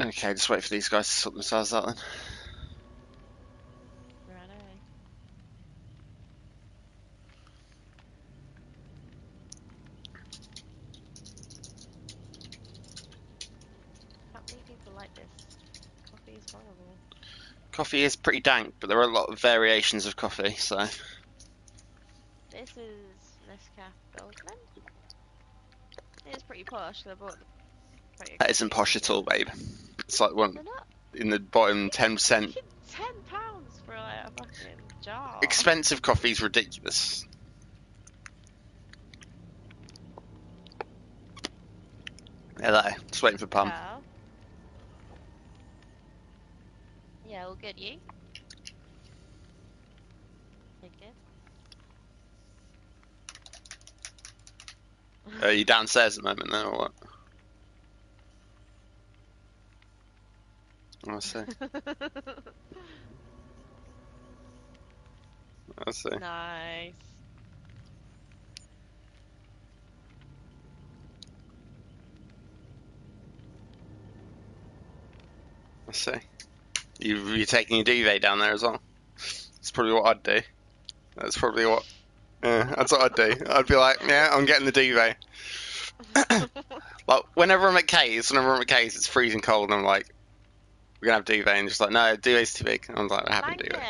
Okay, just wait for these guys to sort themselves out then. Righto. Can't believe people like this. Coffee is horrible. Coffee is pretty dank, but there are a lot of variations of coffee, so... This is Nescafe Goldman. It's pretty posh. I bought the That isn't posh at all, babe. It's like one They're not. in the bottom 10%. £10 for like a fucking jar. Expensive coffee's ridiculous. Hello, just waiting for Pum. Yeah. Yeah, all good, you? Good, good. Are you downstairs at the moment then, or what? I see. I see. Nice. I see. You're taking your duvet down there as well? That's probably what I'd do. That's probably what... Yeah, that's what I'd do. I'd be like, yeah, I'm getting the duvet. Like, whenever I'm at K's, it's freezing cold, and I'm like, we're gonna have duvet, and just like, no, duvet's too big. And I'm like, I have a duvet.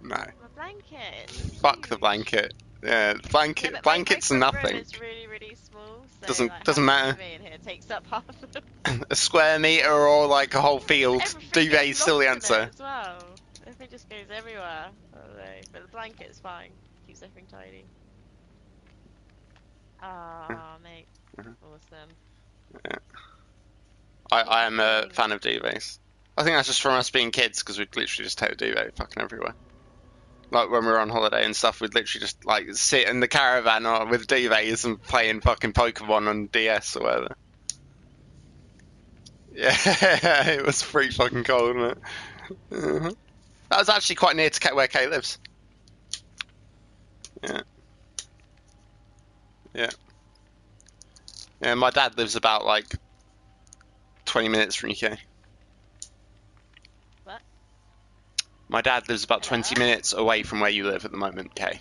No. My blanket. Fuck the blanket. Yeah, blanket. Yeah, blanket's my nothing. room is really, really small. So Doesn't like, matter. in here takes up half of the A square meter or like a whole field, Everything duvet's gets still the lost in it answer. as well. Everything just goes everywhere. But the blanket's fine. Keeps everything tidy. Ah, mate. Awesome. Yeah. I am a fan of duvets. I think that's just from us being kids, because we'd literally just take the duvet fucking everywhere. Like when we were on holiday and stuff, we'd literally just like sit in the caravan or with duvets and playing fucking Pokemon on DS or whatever. Yeah, it was pretty fucking cold, wasn't it? That was actually quite near to where Kay lives. Yeah. Yeah. Yeah, my dad lives about like 20 minutes from UK. What? My dad lives about 20 Hello? minutes away from where you live at the moment, Kay.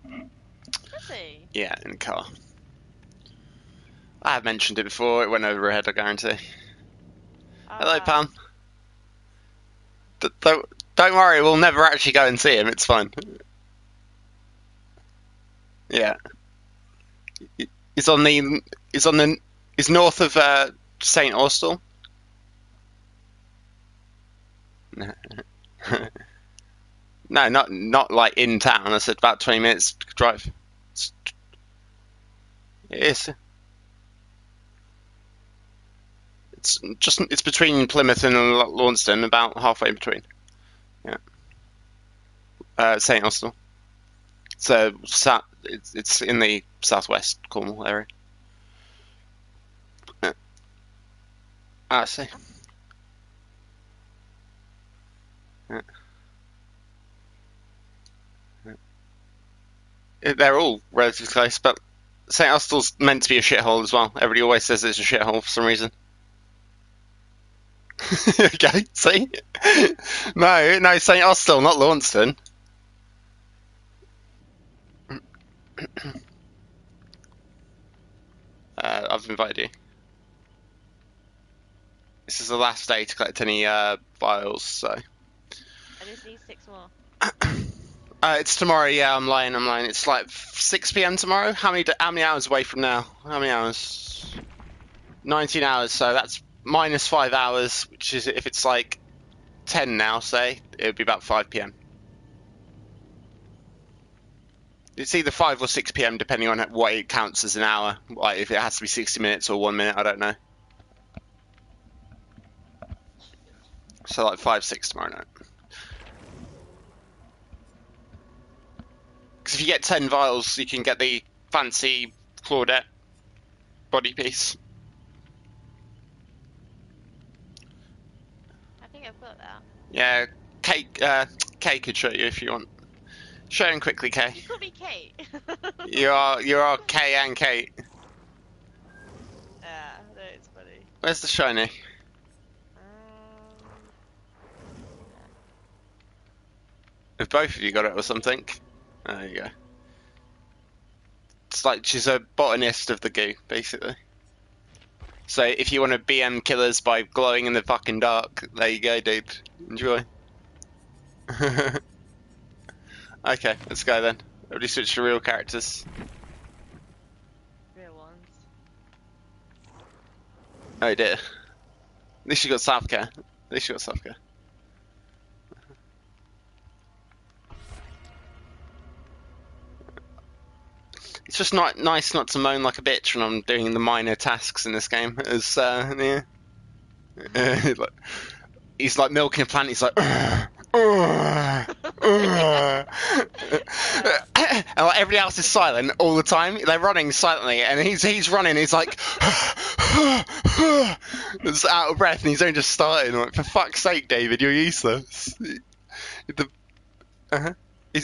Does he? Yeah, in a car. I have mentioned it before, it went over her head, I guarantee. Hello, Pam. Don't worry, we'll never actually go and see him, it's fine. Yeah. He's north of St. Austell. No, not like in town. I said about 20 minutes drive. It's between Plymouth and Launceston, about halfway in between. Yeah. St. Austell. So it's in the southwest Cornwall area. I see. Yeah. They're all relatively close, but St. Austell's meant to be a shithole as well. Everybody always says it's a shithole for some reason. Okay, see? No, St. Austell, not Launceston. I've invited you. This is the last day to collect any files, so. I just need 6 more. It's tomorrow. Yeah, I'm lying. It's like 6 p.m. tomorrow. How many hours away from now? How many hours? 19 hours. So that's minus 5 hours, which is if it's like 10 now, say it would be about 5 p.m. It's either 5 or 6 p.m. depending on what it counts as an hour. Like if it has to be 60 minutes or 1 minute, I don't know. So like 5, 6 tomorrow night. Because if you get 10 vials, you can get the fancy Claudette body piece. I think I've got that. Yeah, Kay could show you if you want. Show him quickly, Kay. You call me Kate. You are Kay and Kate. Yeah, no, it's funny. Where's the shiny? If both of you got it or something. Oh, there you go. It's like she's a botanist of the goo, basically. So if you want to BM killers by glowing in the fucking dark, there you go, dude. Enjoy. Okay, let's go then. Everybody switch to real characters. Real ones. Oh, you did. At least you got self-care. At least you got self-care. It's just not nice not to moan like a bitch when I'm doing the minor tasks in this game. As yeah. He's like milking a plant. He's like, and like everybody else is silent all the time. They're running silently, and he's running. He's like, just out of breath, and he's only just starting. Like, for fuck's sake, David, you're useless.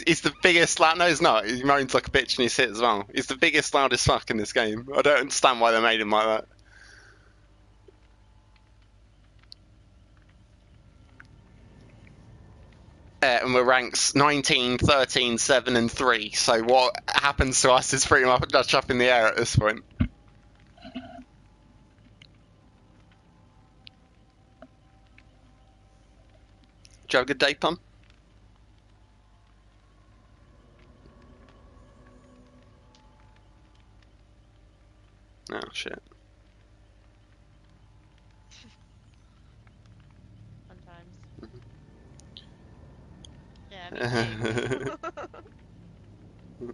He's the biggest loud. No, he's not. He moans like a bitch and he's hit as well. He's the biggest, loudest fuck in this game. I don't understand why they made him like that. And we're ranks 19, 13, 7, and 3. So what happens to us is pretty much up in the air at this point. Do you have a good day, Pum? Oh, shit. Sometimes. Yeah, me too.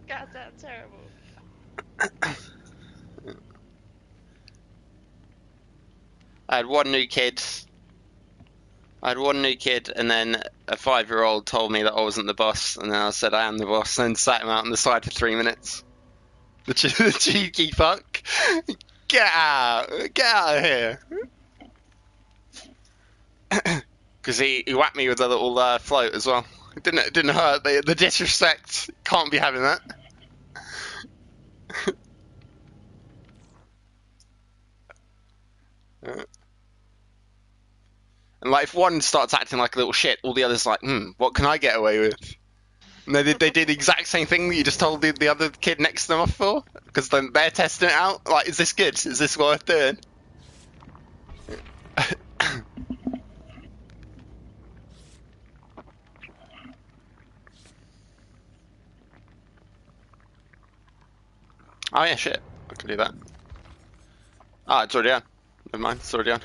Goddamn terrible. I had one new kid, and then a 5-year-old told me that I wasn't the boss, and then I said I am the boss, and then sat him out on the side for 3 minutes. The cheeky fuck. Get out of here. Because he whacked me with a little float as well. It didn't hurt. The disrespect, can't be having that. And like, if one starts acting like a little shit, all the others like, what can I get away with? And they did the exact same thing that you just told the other kid next to them off for, because then they're testing it out. Like, is this good? Is this worth doing? Oh yeah, shit. I can do that. Ah, it's already on. Never mind, it's already on.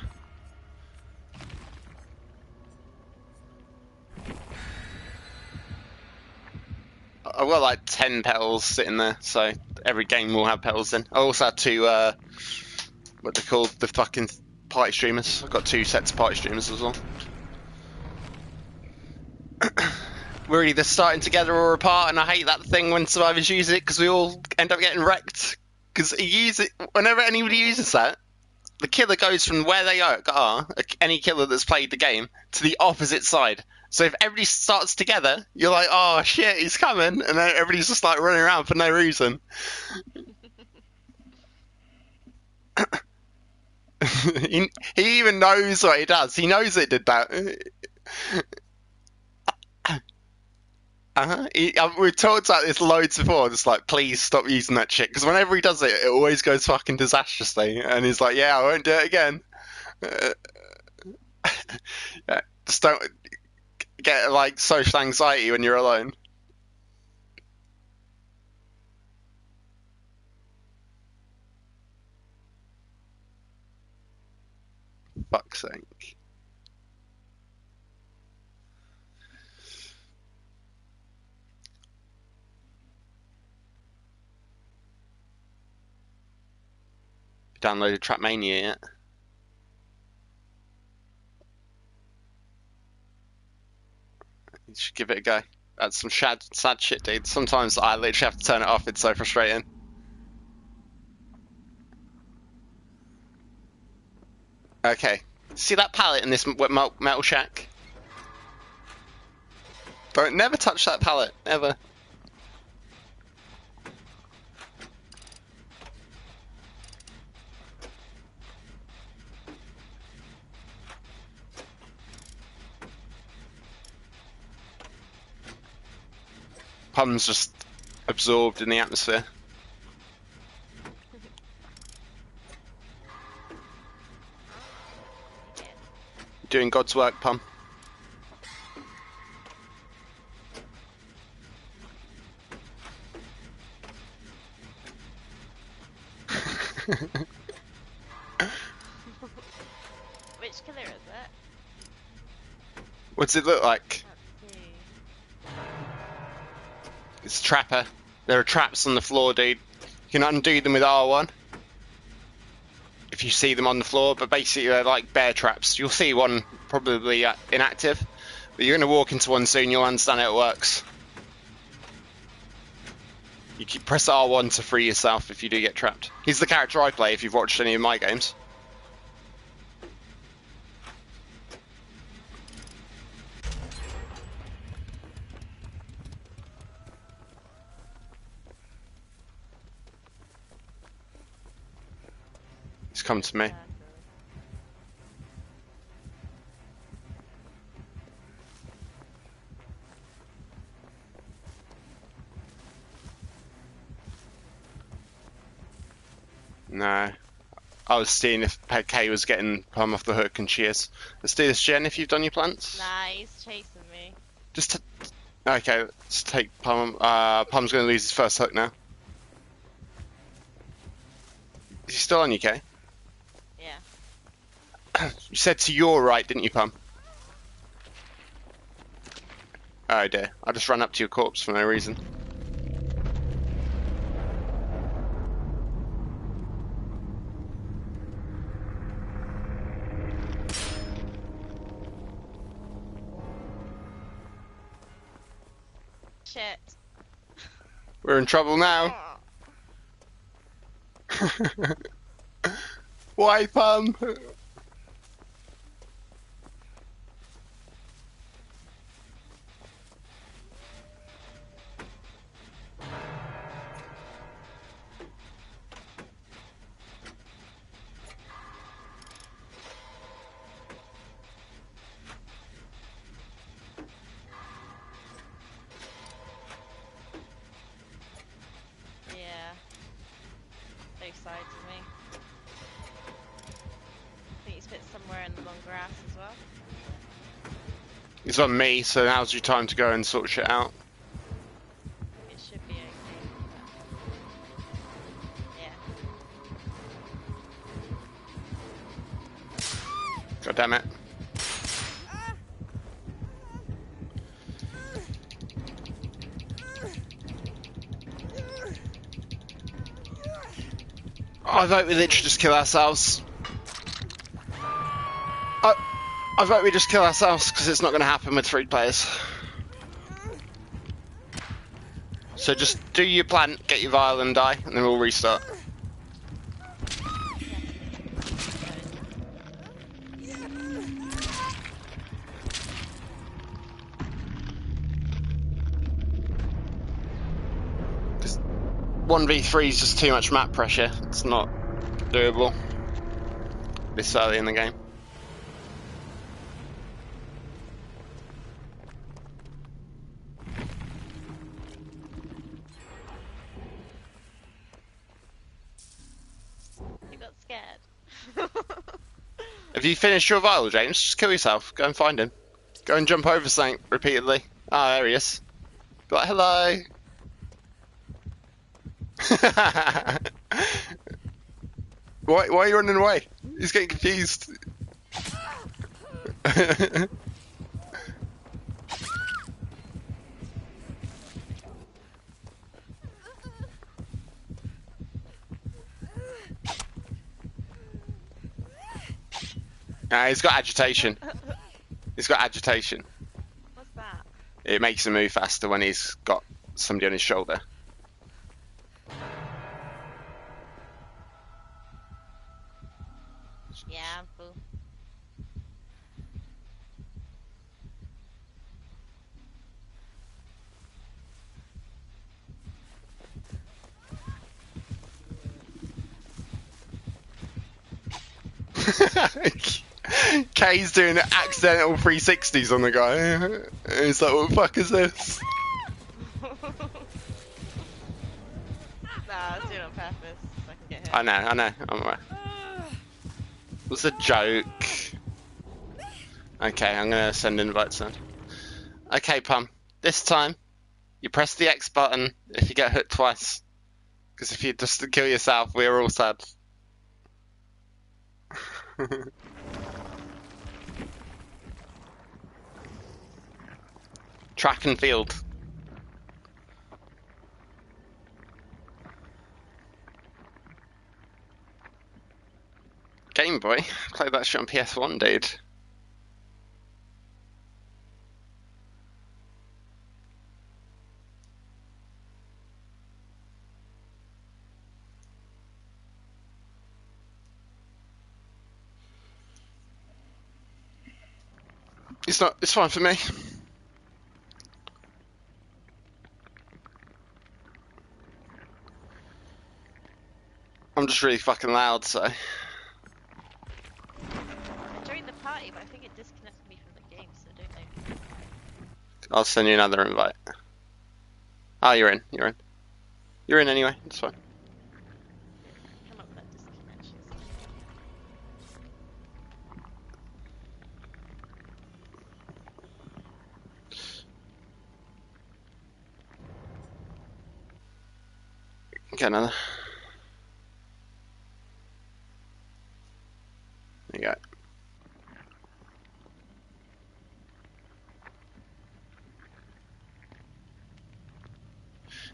I've got like 10 petals sitting there, so every game will have petals in. I also have 2, what they're called, the fucking party streamers. I've got 2 sets of party streamers as well. We're either starting together or apart, and I hate that thing when survivors use it, because we all end up getting wrecked. Because whenever anybody uses that, the killer goes from where they are, any killer that's played the game, to the opposite side. So if everybody starts together, you're like, oh shit, he's coming, and then everybody's just like running around for no reason. he even knows what he does. He knows it did that. We've talked about this loads before. Just like, please stop using that shit. Because whenever he does it, it always goes fucking disastrously. And he's like, yeah, I won't do it again. Just don't get like social anxiety when you're alone. Fuck's sake. Downloaded Trapmania yet? You should give it a go. That's some sad shit, dude. Sometimes I literally have to turn it off. It's so frustrating. Okay. See that pallet in this metal shack? Don't never touch that pallet. Ever. Pum's just absorbed in the atmosphere. Doing God's work, Pum. Which killer is it? What's it look like? Let's see. It's a trapper. There are traps on the floor, dude. You can undo them with R1 if you see them on the floor, but basically they're like bear traps. You'll see one probably inactive, but you're going to walk into one soon, you'll understand how it works. You keep press R1 to free yourself if you do get trapped. He's the character I play if you've watched any of my games. He's come to me. No. I was seeing if Kay was getting Plum off the hook, and she is. Let's do this, Jen, if you've done your plants. Nah, he's chasing me. Just okay, let's take Plum. Plum's going to lose his first hook now. Is he still on you, Kay? Yeah. You said to your right, didn't you, Plum? Oh dear, I just ran up to your corpse for no reason. Shit. We're in trouble now. Why, Plum? Yeah. Both sides of me. I think he's fit somewhere in the long grass as well. It's on me, so now's your time to go and sort shit out. It should be okay. Yeah. God damn it. I vote we literally just kill ourselves. I vote we just kill ourselves because it's not going to happen with 3 players. So just do your plant, get your vial and die, and then we'll restart. This 1v3 is just too much map pressure. It's not doable this early in the game. You got scared. Have you finished your vial, James? Just kill yourself. Go and find him. Go and jump over something repeatedly. Ah, there he is. Be like, hello. Why are you running away? He's getting confused. He's got agitation. He's got agitation. What's that? It makes him move faster when he's got somebody on his shoulder. Yeah, I'm full. Kay's doing accidental 360s on the guy. And he's like, what the fuck is this? surface so I can get hit. I know. I'm aware. It was a joke. Okay, I'm gonna send invites then. Okay, Pum. This time, you press the X button if you get hit twice. Because if you just kill yourself, we're all sad. Track and field. Game Boy? Played that shit on PS1, dude. It's fine for me. I'm just really fucking loud, so. I joined the party, but I think it disconnected me from the game, so I don't know. I'll send you another invite. Oh, you're in. You're in anyway, it's fine. Come up with that disconnection. Get another. There you go.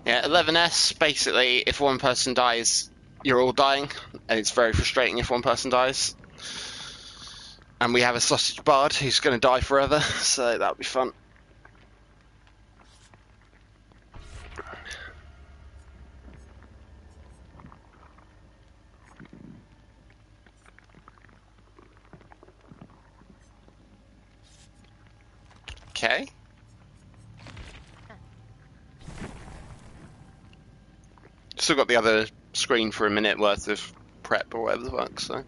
Yeah, 11S, basically, if one person dies, you're all dying, and it's very frustrating if one person dies. And we have a sausage bard who's going to die forever, so that'll be fun. Okay. Still got the other screen for a minute worth of prep or whatever the fuck, so.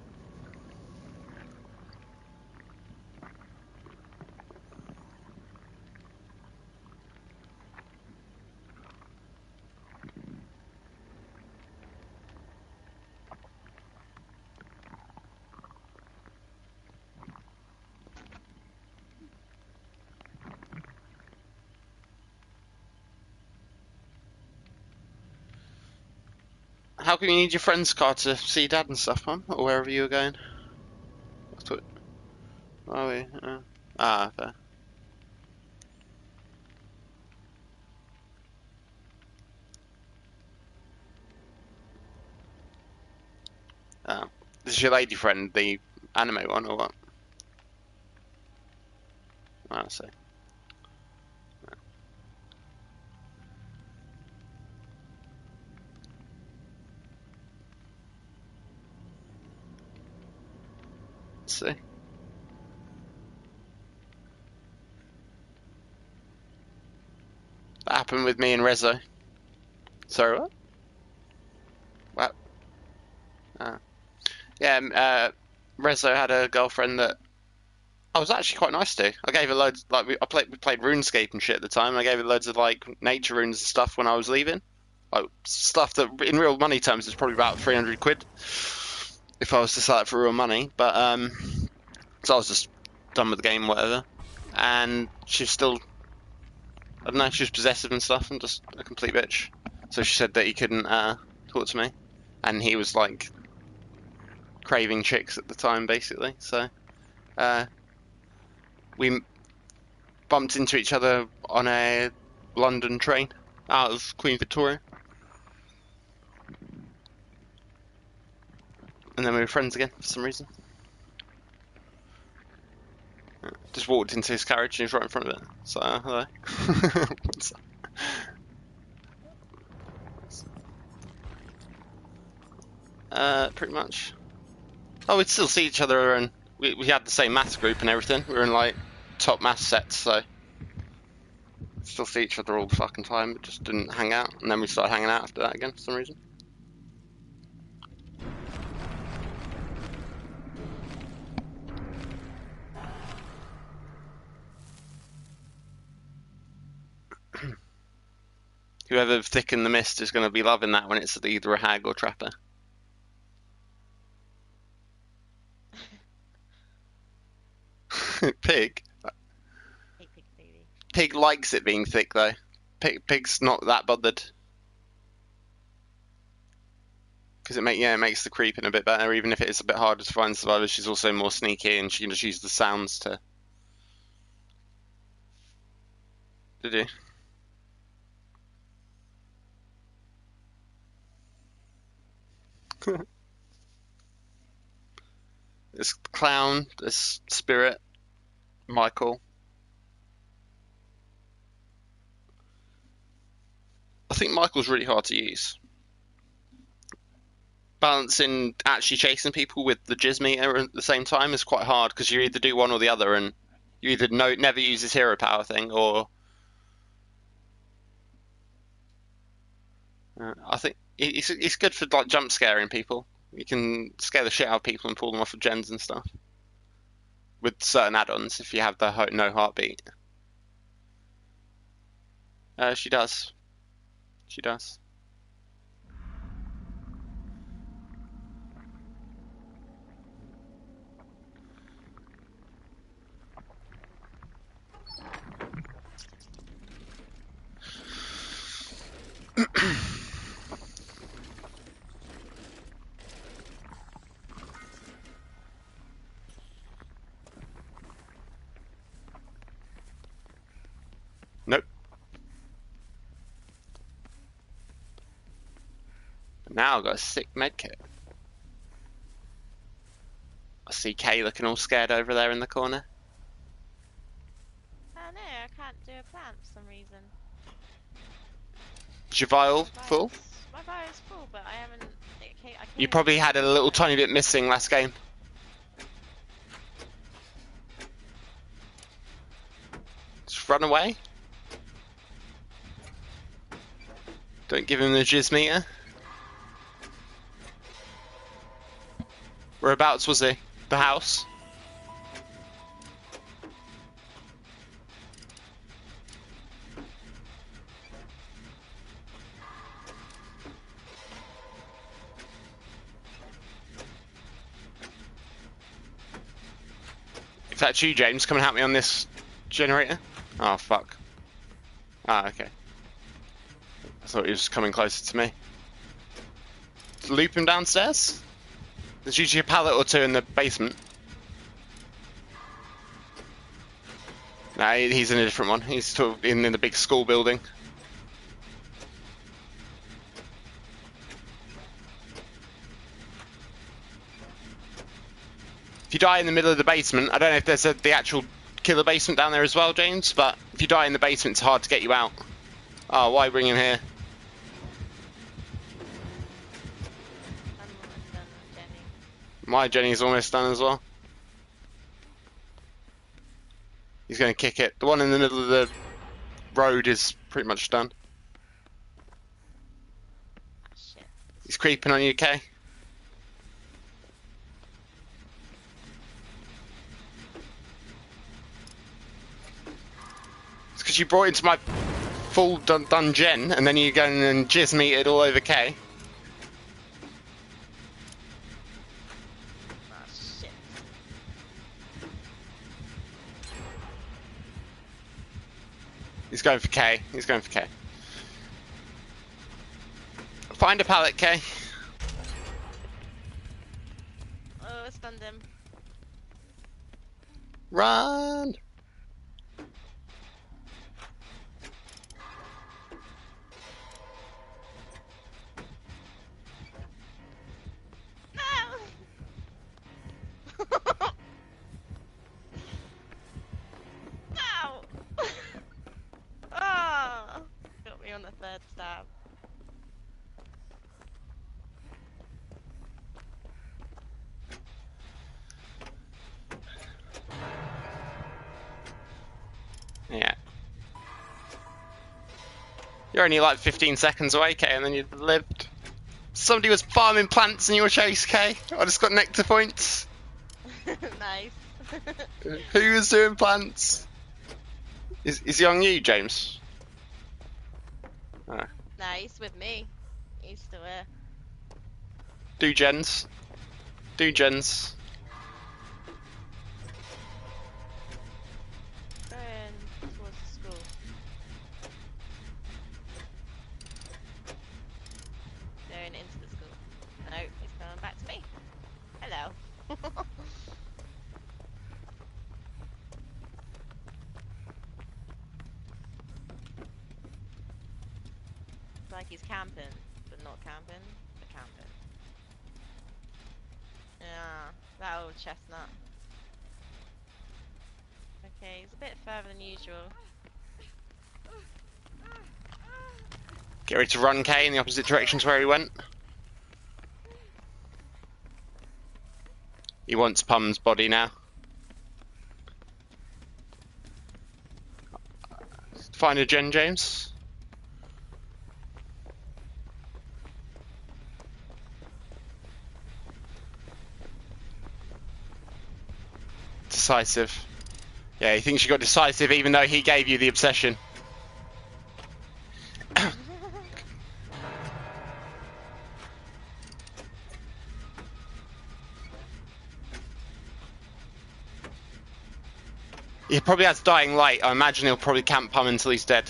How come you need your friend's car to see Dad and stuff, Mum? Or wherever you were going? I thought. Oh, we. Fair. Oh. This is your lady friend, the anime one, or what? Oh, I see. Let's see. That happened with me and Rezo. Sorry, what? What? Yeah, Rezo had a girlfriend that I was actually quite nice to. I gave her loads, like, we played RuneScape and shit at the time. I gave her loads of, like, nature runes and stuff when I was leaving. Like, stuff that, in real money terms, is probably about 300 quid. If I was to sell it for real money. But, so I was just done with the game, whatever. And she's still, I don't know, she was possessive and stuff and just a complete bitch. So she said that he couldn't, talk to me. And he was, like, craving chicks at the time, basically. So, we bumped into each other on a London train out of Queen Victoria. And then we were friends again for some reason. Just walked into his carriage and he was right in front of it. So, hello. What's that? Pretty much. Oh, we'd still see each other, and we had the same maths group and everything. We were in, like, top maths sets, so still see each other all the fucking time, but just didn't hang out. And then we started hanging out after that again for some reason. Whoever thickened the mist is going to be loving that when it's either a hag or trapper. Pig. Hey, pig baby. Pig likes it being thick though. Pig's not that bothered. Because it makes the creeping a bit better, even if it is a bit harder to find survivors. She's also more sneaky, and she can just use the sounds to. Did you? This clown, this spirit, Michael. I think Michael's really hard to use. Balancing actually chasing people with the jizz meter at the same time is quite hard because you either do one or the other, and you either never use this hero power thing, or I think it's good for like jump scaring people. You can scare the shit out of people and pull them off of gens and stuff with certain add-ons if you have the no heartbeat. She does. She does. Nope. Now I've got a sick medkit. I see Kay looking all scared over there in the corner. Oh no, I can't do a plant for some reason. Is your vial full? My vial's full, but I haven't. You probably had a little tiny bit missing last game. Just run away. Don't give him the jizz meter. Whereabouts was he? The house? If that's you, James, come and help me on this generator. Oh, fuck. Ah, okay. I thought he was coming closer to me. Loop him downstairs? There's usually a pallet or two in the basement. Nah, he's in a different one. He's in the big school building. If you die in the middle of the basement, I don't know if there's the actual killer basement down there as well, James, but if you die in the basement, it's hard to get you out. Oh, why bring him here? I'm almost done with Jenny. My Jenny's almost done as well. He's going to kick it. The one in the middle of the road is pretty much done. Shit. He's creeping on you, Kay. It's because you brought into my full done gen, and then you go and jizz metered all over Kay. Oh shit. He's going for Kay. He's going for Kay. Find a pallet, Kay. Oh, I stunned him. Run! No! Ow! Ah! Got me on the third stab. Yeah. You're only like 15 seconds away, Kay, and then you'd lived. Somebody was farming plants in your chase, Kay. I just got nectar points. Nice. Who was doing plants? Is he on you, James? Oh. Nah, he's with me. He's still here. Do gens. Do gens. Going towards the school. Going into the school. No, he's coming back to me. Hello. It's like he's camping, but not camping, but camping. Yeah, that old chestnut. Okay, he's a bit further than usual. Get ready to run, Kay, in the opposite direction to where he went. He wants Pum's body now. Find a gen, James. Decisive. Yeah, he thinks you got decisive even though he gave you the obsession. He probably has dying light. I imagine he'll probably camp Pum until he's dead.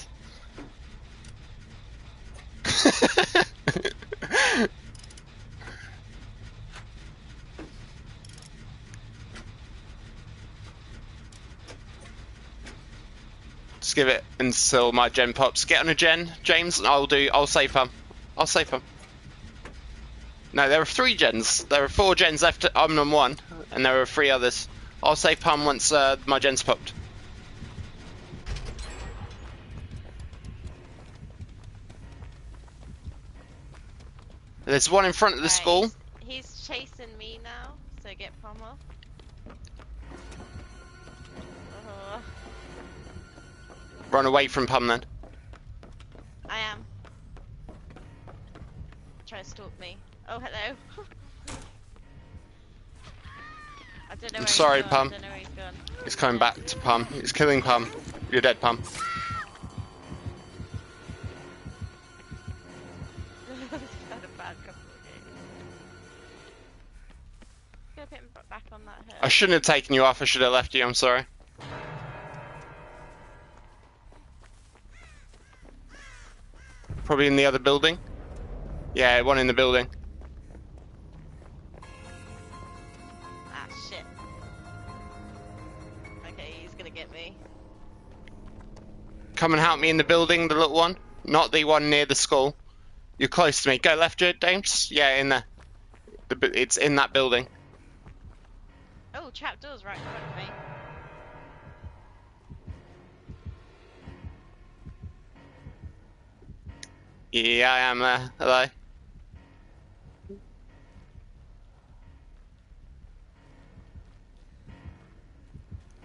Just give it until my gen pops. Get on a gen, James, and I'll save Pum. I'll save Pum. No, there are 3 gens. There are 4 gens left. I'm on 1, and there are 3 others. I'll save Pum once my gen's popped. There's one in front of the school. He's chasing me now, so get Pum off. Run away from Pum then. I am. Try to stalk me. Oh, hello. I don't know where I'm sorry, he's gone. Pum. I don't know where he's gone. He's coming back to Pum. He's killing Pum. You're dead, Pum. I've had a bad couple of games. Gonna put him back on that hill. I shouldn't have taken you off. I should have left you. I'm sorry. Probably in the other building. Yeah, one in the building. Ah, shit. Okay, he's gonna get me. Come and help me in the building, the little one. Not the one near the school. You're close to me. Go left, James. Yeah, in there. It's in that building. Oh, trapdoor's right in front of me. Yeah, I am there. Hello.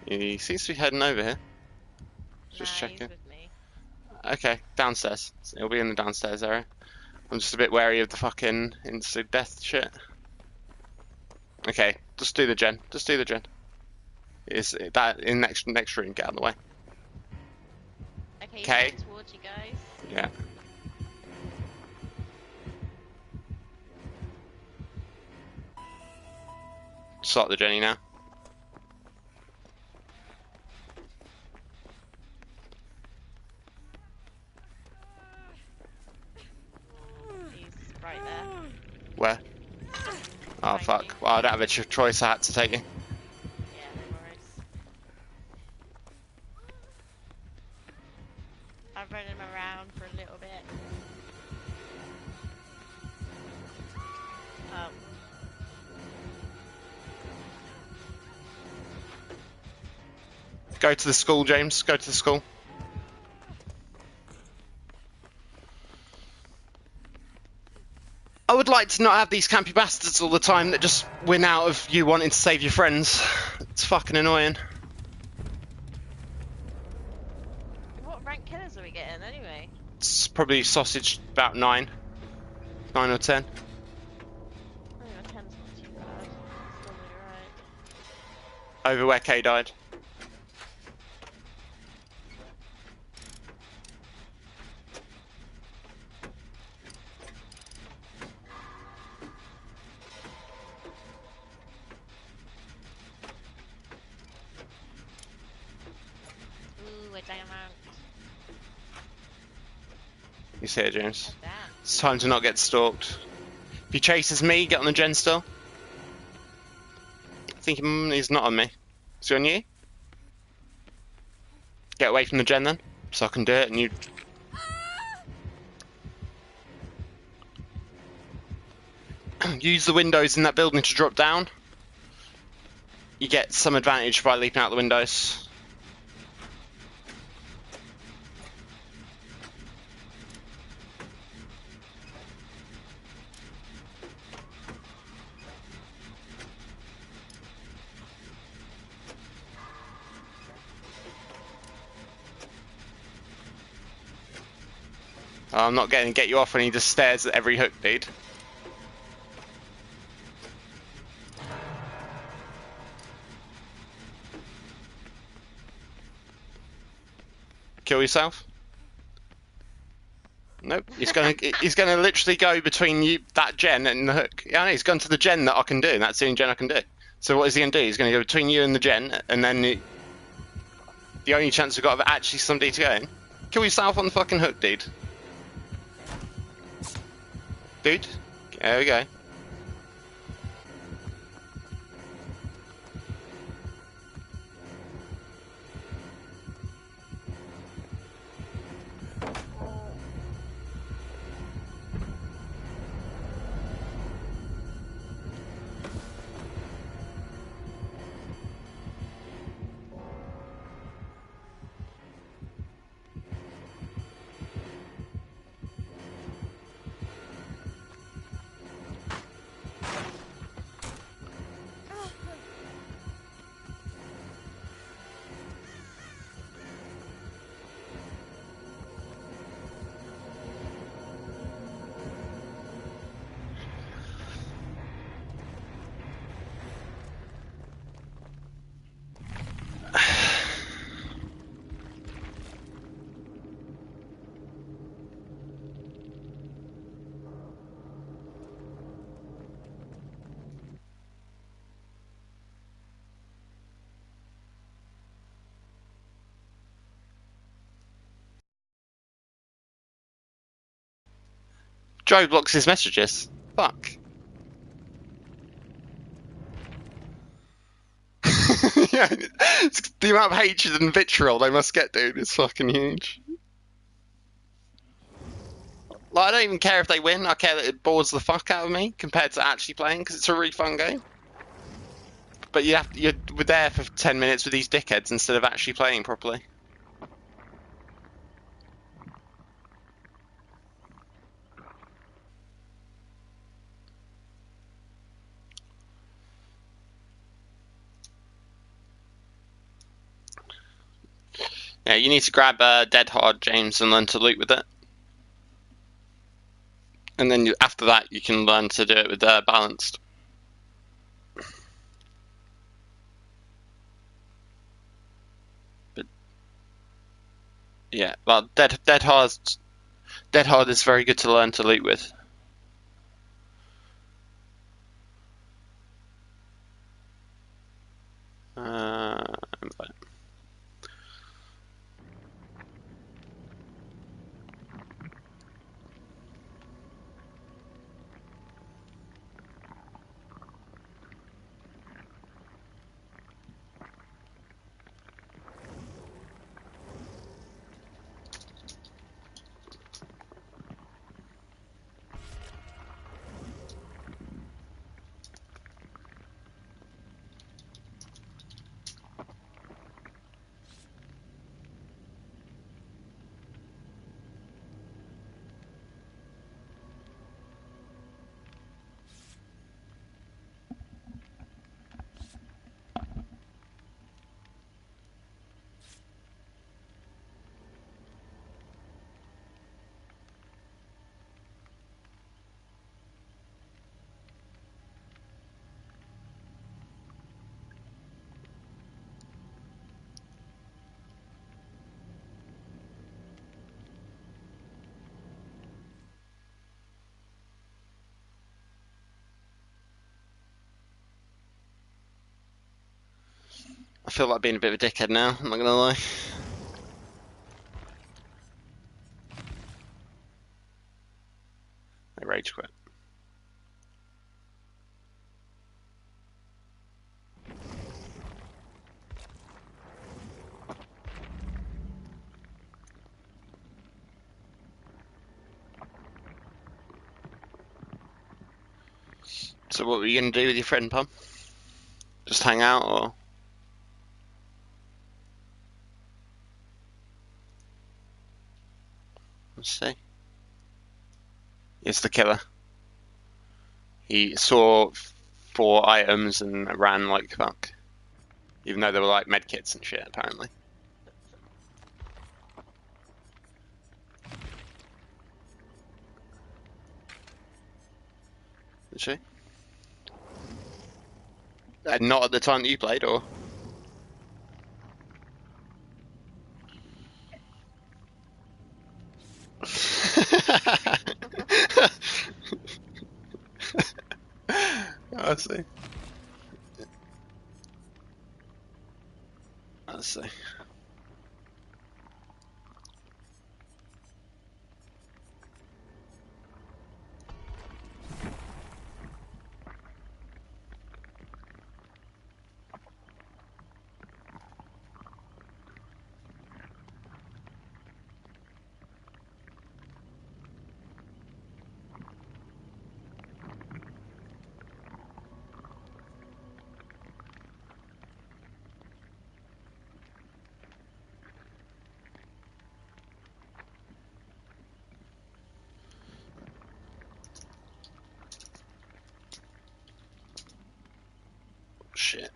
He seems to be heading over here. Just Nah, checking. he's with me. Okay, downstairs. He'll be in the downstairs area. I'm just a bit wary of the fucking instant death shit. Okay, just do the gen. Just do the gen. Is that in next room? Get out of the way. Okay, he's Okay. coming towards you guys. Yeah. Start the Jenny now. He's right there. Where? Oh Thank fuck. you. Well, I don't have a choice. I had to take you. Yeah, no worries. I've run him around for a little bit. Go to the school, James. Go to the school. I would like to not have these campy bastards all the time that just win out of you wanting to save your friends. It's fucking annoying. What rank killers are we getting anyway? It's probably sausage about 9. 9 or 10. Oh, 10's not too bad. It's normally right. Over where Kay died. damn out. You see it, James? God damn. It's time to not get stalked. If he chases me, get on the gen still. I think he's not on me. Is he on you? Get away from the gen then, so I can do it and you... Use the windows in that building to drop down. You get some advantage by leaping out the windows. I'm not going to get you off when he just stares at every hook, dude. Kill yourself? Nope. He's gonna literally go between you, that gen, and the hook. Yeah, I know, he's gone to the gen that I can do, and that's the only gen I can do. So what is he gonna do? He's gonna go between you and the gen, and then the only chance we've got of actually somebody to go in. Kill yourself on the fucking hook, dude. Dude. There we go. Joe blocks his messages. Fuck. Yeah, the amount of hatred and vitriol they must get, dude, is fucking huge. Like, I don't even care if they win. I care that it bores the fuck out of me compared to actually playing, because it's a really fun game. But we're there for 10 minutes with these dickheads instead of actually playing properly. Yeah, you need to grab Dead Hard, James, and learn to loot with it. And then after that, you can learn to do it with Balanced. But yeah, well, Dead Hard is very good to learn to loot with. I feel like being a bit of a dickhead now, I'm not gonna lie. rage quit. So what were you going to do with your friend, Pum? Just hang out, or...? Let's see. It's the killer. He saw 4 items and ran like fuck. Even though they were like medkits and shit, apparently. Did she? Not at the time that you played, or? I see. I see. Shit.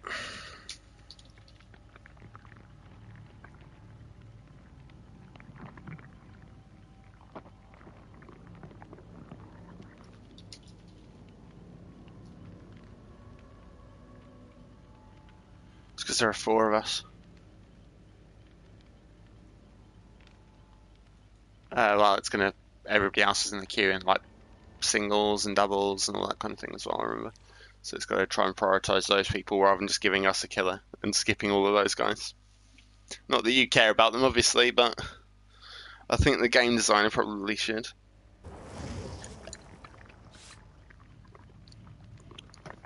It's because there are 4 of us. Well, it's gonna... Everybody else is in the queue in like singles and doubles and all that kind of thing as well, I remember. So it's got to try and prioritise those people rather than just giving us a killer and skipping all of those guys. Not that you care about them, obviously, but I think the game designer probably should.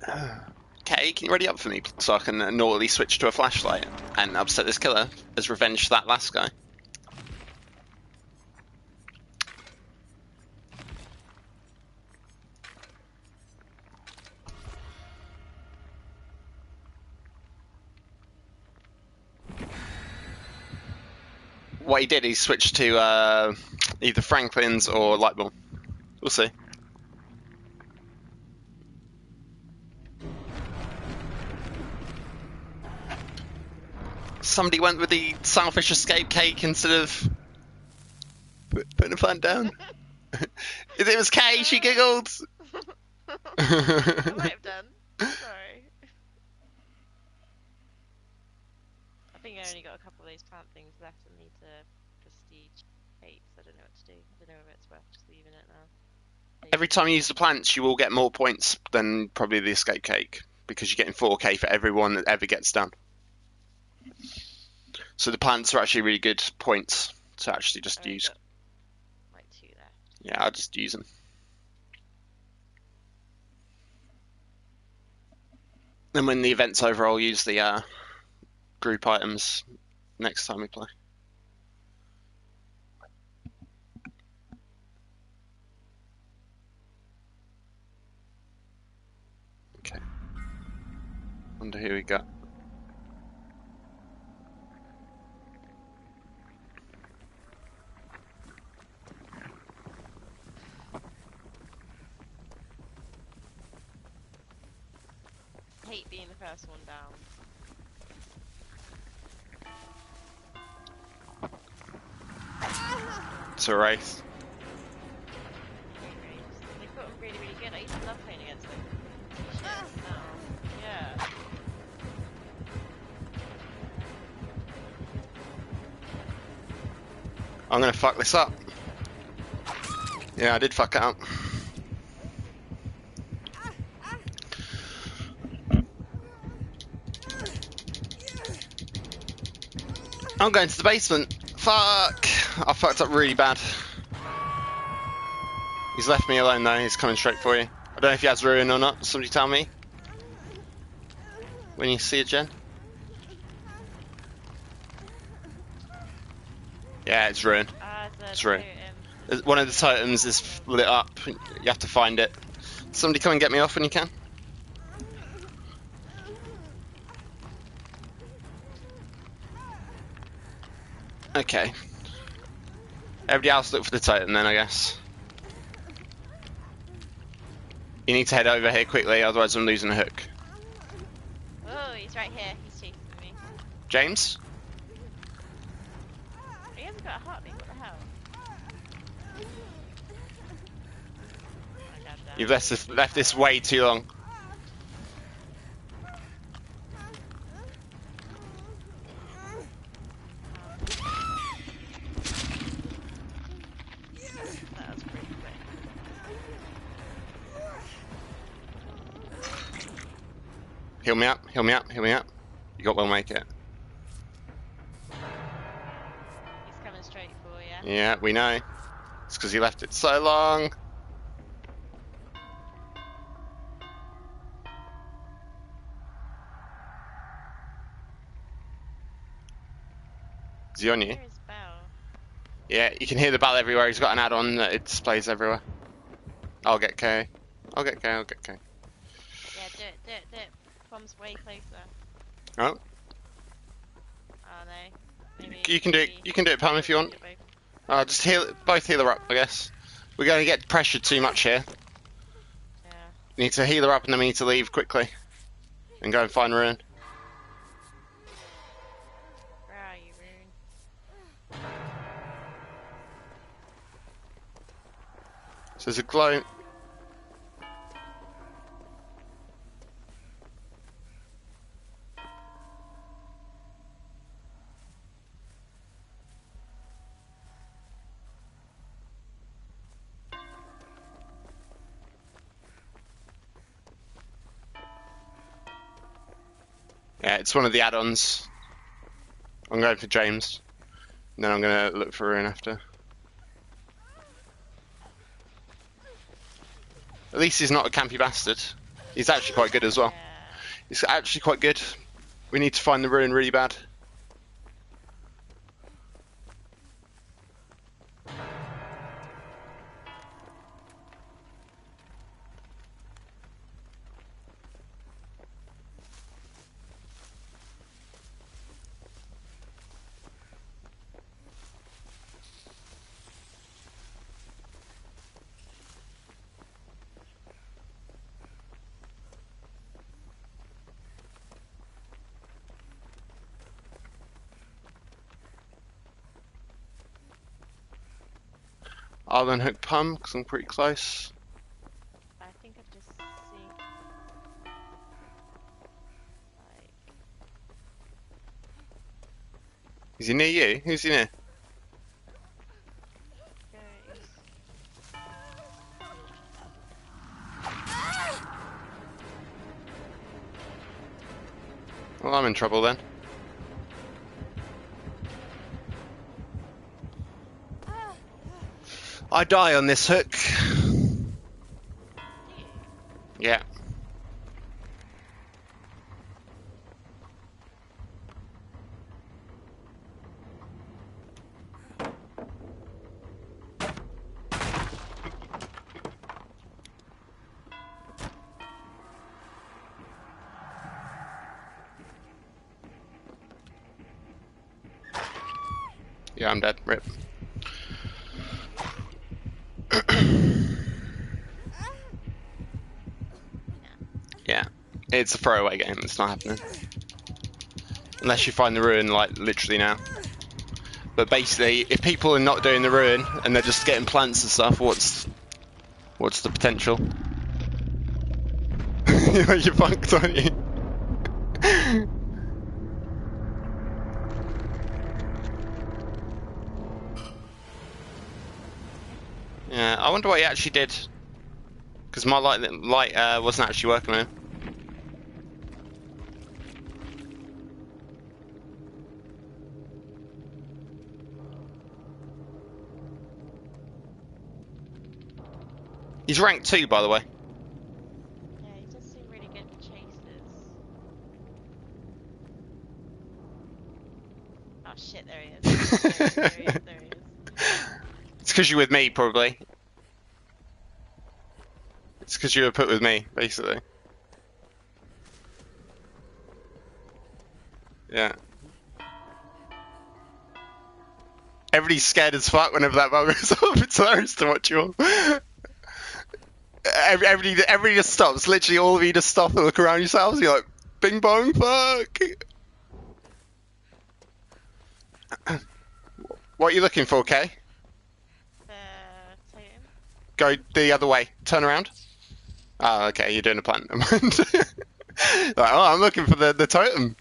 Okay, can you ready up for me so I can naughtily switch to a flashlight and upset this killer as revenge for that last guy? What he did, he switched to either Franklin's or Lightbulb. We'll see. Somebody went with the selfish escape cake instead of putting a plant down. If it was Kay, she giggled. I might have done. Sorry. I think I only got a couple of those plant things left and need to prestige 8, so I don't know what to do. I don't know if it's worth just leaving it now. Every time you use the plants, you will get more points than probably the escape cake, because you're getting 4k for everyone that ever gets done. So the plants are actually really good points to actually just use. Like 2 left. Yeah, I'll just use them. And when the event's over, I'll use the group items next time we play. Okay. Wonder who we got. Hate being the first one down. It's a race. They put them really, really good. I used to love playing against them. Oh, yeah. I'm gonna fuck this up. Yeah, I did fuck it up. I'm going to the basement. Fuck! I fucked up really bad. He's left me alone though, he's coming straight for you. I don't know if he has ruin or not. Somebody tell me. When you see it, Jen. Yeah, it's ruin. It's ruin. One of the totems is lit up. You have to find it. Somebody come and get me off when you can. Okay. Everybody else look for the totem then, I guess. You need to head over here quickly, otherwise I'm losing a hook. Oh, he's right here. He's chasing me. James? He hasn't got a heartbeat. What the hell? Oh, God damn. You've left this way too long. That was pretty quick. Heal me up, heal me up, heal me up. You got well make it. He's coming straight for you. Yeah, we know. It's because you left it so long. Is he on you? Hear his bell. Yeah, you can hear the bell everywhere. He's got an add-on that it displays everywhere. I'll get K. I'll get K, I'll get K. Yeah, do it. Bomb's way closer. Oh. Oh no. Maybe, You can do it. You can do it, Pam, if you want. both. Just both heal her up, I guess. We're going to get pressured too much here. Yeah. We need to heal her up, and then we need to leave quickly and go and find Ruin. Where are you, Rune? So there's a glow. Yeah, it's one of the add-ons. I'm going for James. And then I'm going to look for Ruin after. At least he's not a campy bastard. He's actually quite good as well. Yeah. He's actually quite good. We need to find the Ruin really bad. I'll then hook Pum because I'm pretty close. I think I've just seen. Like. Is he near you? Who's he near? Goes. Well, I'm in trouble then. I die on this hook. Yeah. Yeah, I'm dead. Rip. Yeah. It's a throwaway game. It's not happening. Unless you find the Ruin, like, literally now. But basically, if people are not doing the Ruin, and they're just getting plants and stuff, what's the potential? You're fucked, aren't you? Yeah, I wonder what he actually did. Because my light wasn't actually working with him. He's rank 2, by the way. Yeah, he does seem really good for chases. Oh shit, there he is. There he is. It's because you're with me, probably. It's because you were put with me, basically. Yeah. Everybody's scared as fuck whenever that bug goes off. It's hilarious to watch you all. Everybody just stops. Literally, all of you just stop and look around yourselves. You're like, bing bong, fuck. What are you looking for, Kay? Titan. Go the other way. Turn around. Oh, okay, you're doing a plant. Like, oh, I'm looking for the totem.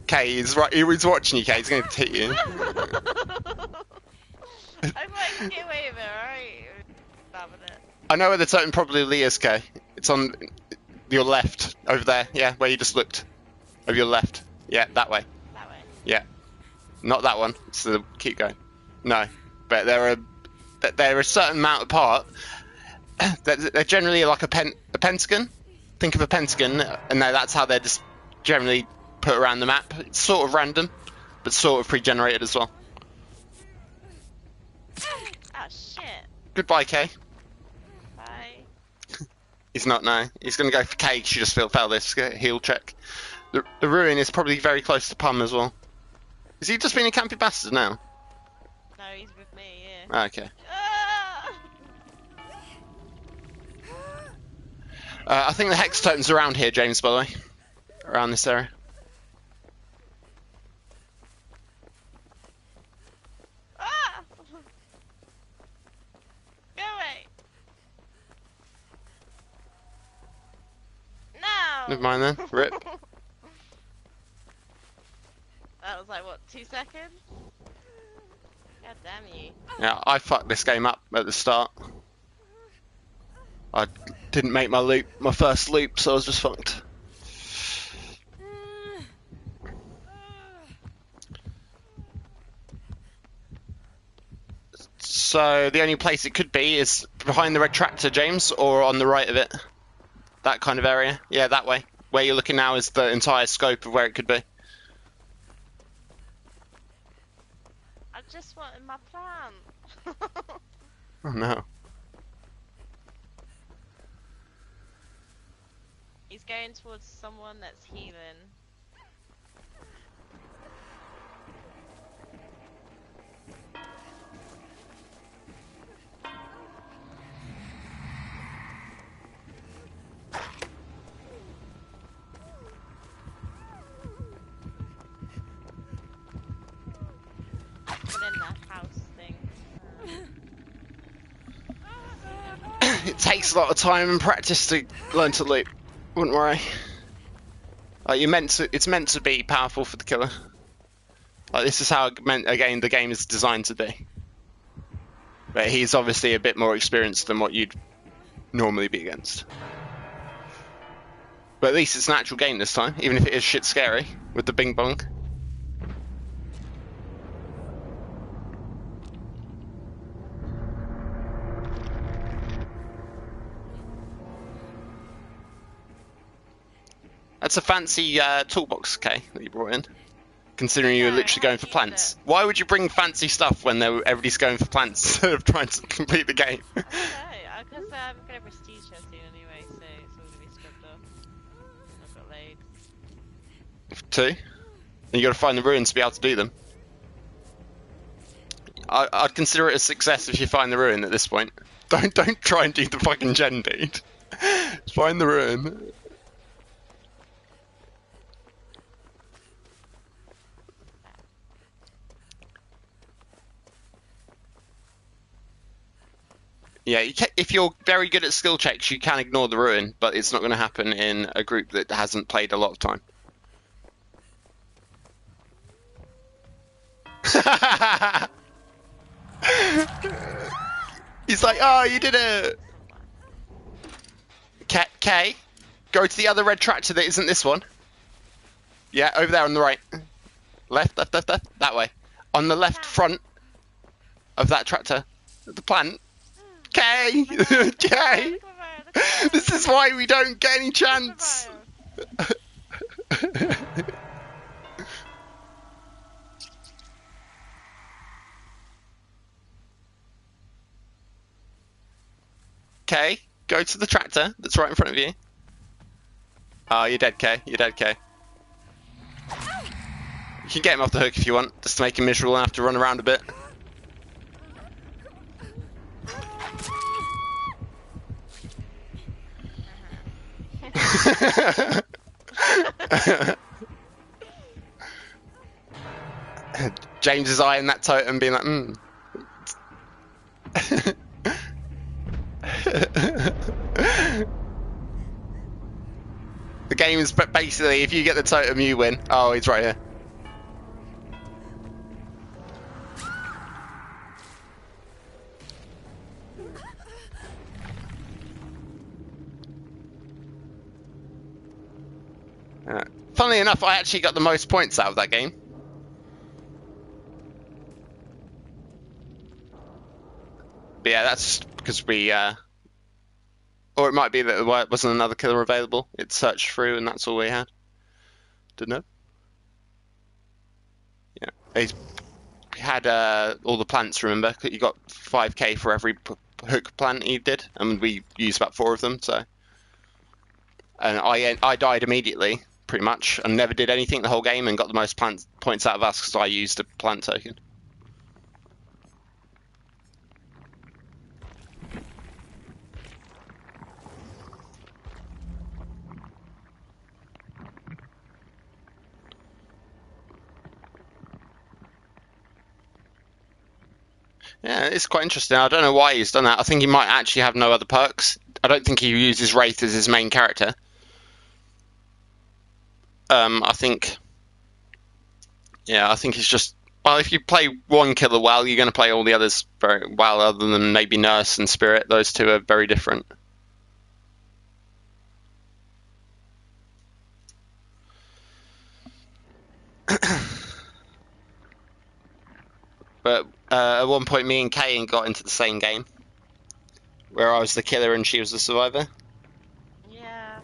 Kay, he's right. He's watching you, Kay. He's going to hit you. I might get away with it, alright? Bad with it. I know where the totem probably is, Kay. It's on your left, over there. Yeah, where you just looked. Over your left. Yeah, that way. That way. Yeah. Not that one. So keep going. No, but they're a certain amount apart. They're generally like a pentagon. Think of a pentagon, and that's how they're just generally put around the map. It's sort of random, but sort of pre-generated as well. Oh shit. Goodbye, Kay. Bye. He's not now. He's going to go for Kay. She just failed this heal check. The ruin is probably very close to Pum as well. Is he just being a campy bastard now? No, he's with me, yeah. Okay. Ah! I think the hex totem's around here, James, by the way. Around this area. Ah! Go away! No! Never mind then. Rip. That was like, what, 2 seconds? God damn you. Yeah, I fucked this game up at the start. I didn't make my first loop, so I was just fucked. So the only place it could be is behind the red tractor, James, or on the right of it. That kind of area. Yeah, that way. Where you're looking now is the entire scope of where it could be. I just wanted my plant. Oh no. He's going towards someone that's healing. Put in that house thing. It takes a lot of time and practice to learn to loop. Wouldn't worry. Like it's meant to be powerful for the killer. Like this is how the game is designed to be. But he's obviously a bit more experienced than what you'd normally be against. But at least it's an actual game this time, even if it is shit scary with the bing bong. That's a fancy toolbox, Kay, that you brought in. Considering you were Yeah, literally I going for used plants. it. Why would you bring fancy stuff when everybody's going for plants instead of trying to complete the game? I don't know, because I'm gonna prestige her soon anyway, so it's all gonna be scrubbed off. I've got loads. 2. And you got to find the ruins to be able to do them. I'd consider it a success if you find the ruin at this point. Don't try and do the fucking gen, dude. Find the ruin. Yeah, if you're very good at skill checks, you can ignore the ruin, but it's not going to happen in a group that hasn't played a lot of time. He's like, oh, you did it! Kay, go to the other red tractor that isn't this one. Yeah, over there on the right. Left, that way. On the left front of that tractor, the plant. Kay! Look at my Kay! fire, look at my fire, look at my fire. This is why we don't get any Look at my chance! fire. Kay, go to the tractor that's right in front of you. Oh, you're dead, Kay. You're dead, Kay. You can get him off the hook if you want, just to make him miserable and have to run around a bit. James is eyeing that totem being like, The game is basically, if you get the totem, you win. Oh, he's right here. Funnily enough, I actually got the most points out of that game. But yeah, that's because we, or it might be that there wasn't another killer available. It searched through and that's all we had. Didn't know. Yeah, we had all the plants. Remember, you got 5k for every hook plant you did, and we used about 4 of them. So, and I died immediately, pretty much, and never did anything the whole game, and got the most points out of us because I used a plant token. Yeah, it's quite interesting. I don't know why he's done that. I think he might actually have no other perks. I don't think he uses Wraith as his main character. I think it's just, well, if you play one killer well, you're going to play all the others very well, other than maybe Nurse and Spirit. Those two are very different. But at one point, me and Kay got into the same game, where I was the killer and she was the survivor. Yeah.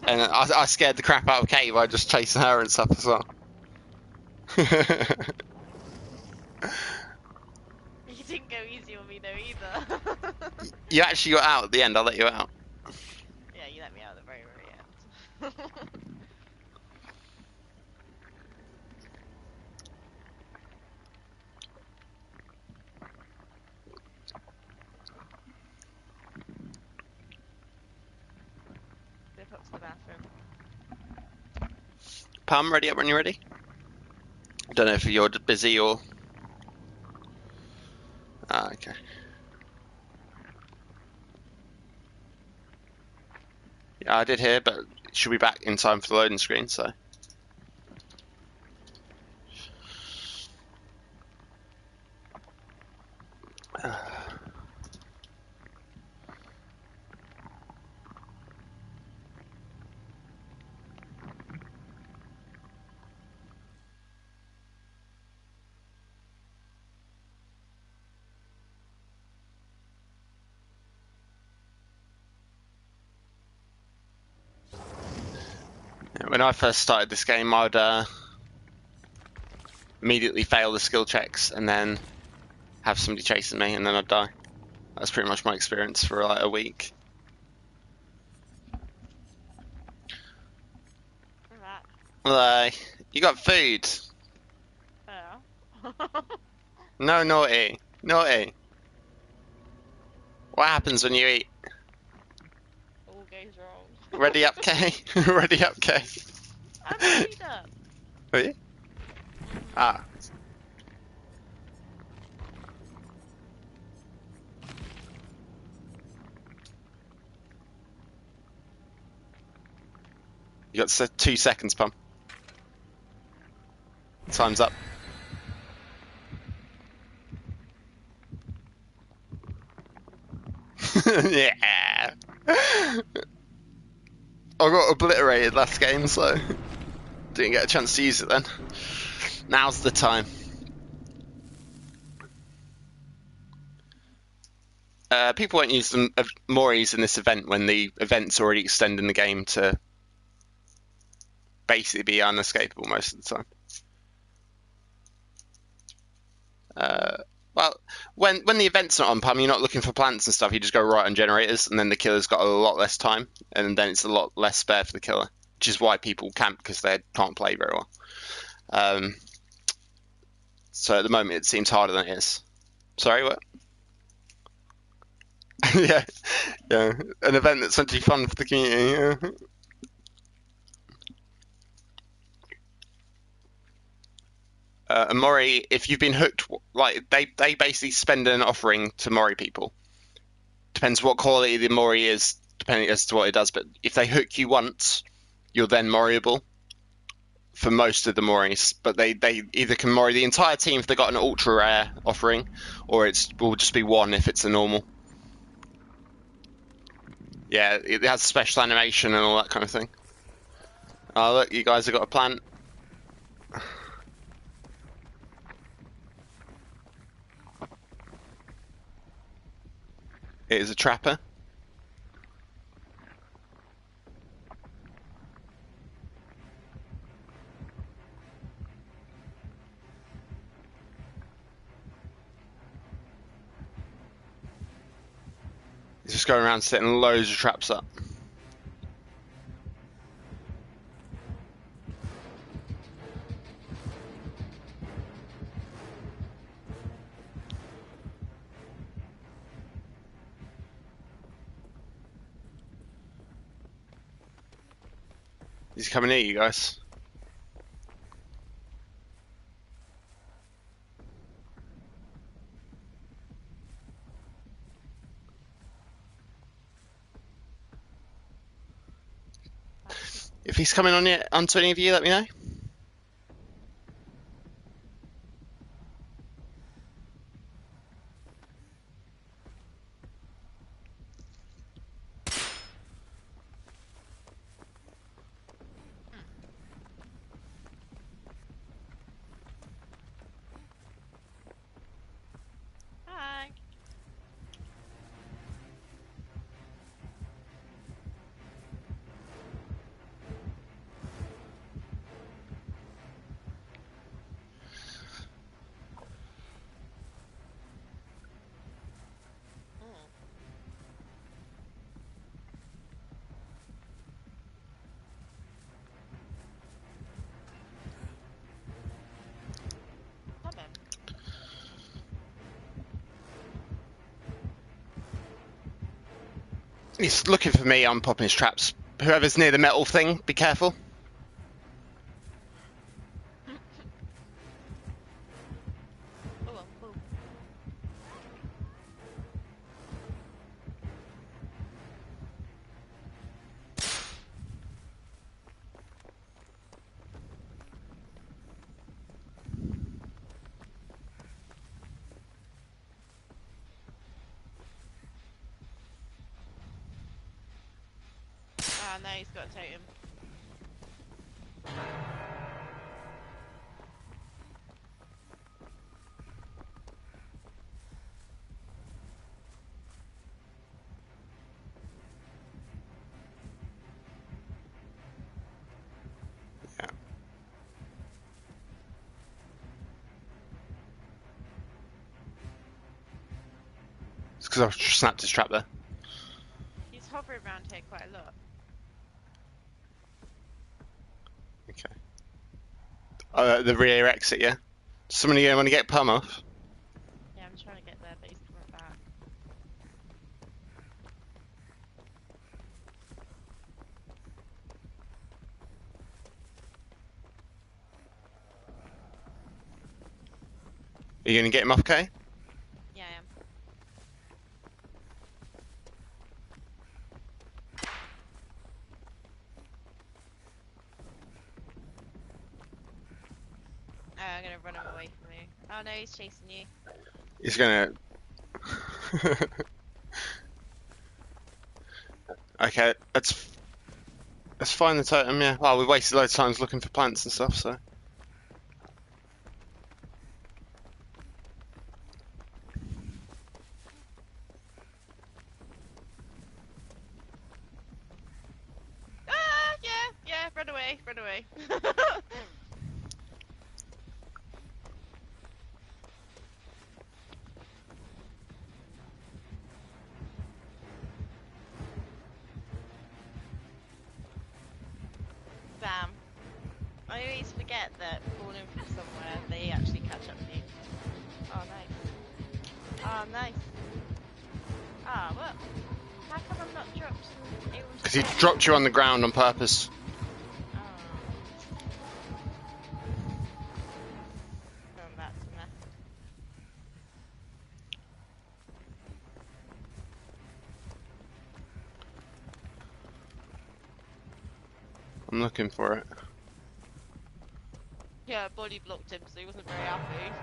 And I scared the crap out of Kay by just chasing her and stuff as well. You didn't go easy on me though either. You actually got out at the end. I let you out. Yeah, you let me out at the very, very end. Zip up to the bathroom. Pam, ready up when you're ready? I don't know if you're busy or... Ah, okay. Yeah, I did hear, but she'll be back in time for the loading screen, so... When I first started this game, I'd immediately fail the skill checks and then have somebody chasing me and then I'd die. That's pretty much my experience for like a week. That. You got food. Oh. No, naughty. Naughty. What happens when you eat? All goes wrong. Ready up, Kay? Ready up, Kay? I'm ready up. Are you? Ah. You got 2 seconds, Pum. Time's up. Yeah. I got obliterated last game, so didn't get a chance to use it then. Now's the time. People won't use them Moris in this event when the event's already extending the game to basically be unescapable most of the time. Well, when the event's not on Pum, you're not looking for plants and stuff. You just go right on generators, and then the killer's got a lot less time, and then it's a lot less spare for the killer, which is why people camp, because they can't play very well. So at the moment, it seems harder than it is. Sorry, what? yeah, yeah, an event that's meant to be fun for the community. Yeah. And Mori, if you've been hooked, like they basically spend an offering to Mori people. Depends what quality the Mori is, depending as to what it does. But if they hook you once, you're then Moriable for most of the Moris. But they either can Mori the entire team if they got an ultra rare offering, or will just be one if it's a normal. Yeah, it has special animation and all that kind of thing. Oh look, you guys have got a plant. It is a trapper. He's just going around setting loads of traps up. He's coming near you guys. If he's coming onto any of you, let me know. Hi. Come in. He's looking for me. I'm popping his traps. Whoever's near the metal thing, be careful. Oh, oh. Ah, no, he's got a totem. Yeah. It's because I've snapped his trap there. He's hovering around here quite a lot. Okay. The rear exit, yeah? Somebody want to get Pum off? Yeah, I'm trying to get there, but he's coming back. Are you going to get him off, Kay? Yeah, I am. Oh, I'm gonna run him away from you. Oh no, he's chasing you. He's going to... Okay, let's find the totem, yeah. Oh, we wasted loads of times looking for plants and stuff, so... run away, run away. Damn. I always forget that falling from somewhere, they actually catch up to you. Oh, nice. Oh, nice. Ah, well. How come I'm not dropped and able to... Because he dropped you on the ground on purpose. Oh. Going back to that. I'm looking for it. Yeah, body blocked him, so he wasn't very happy.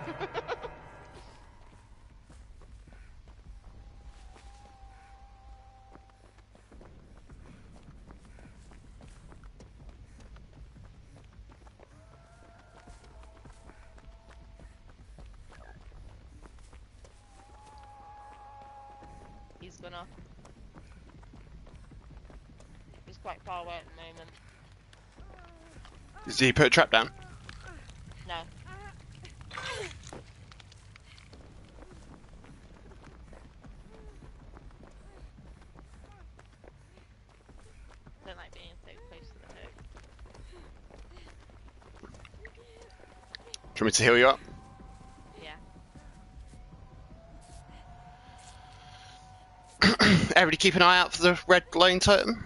He's gonna... He's quite far away at the moment. Did he put a trap down? No. Don't like being so close to the hook. Do you want me to heal you up? Yeah. Everybody keep an eye out for the red glowing totem.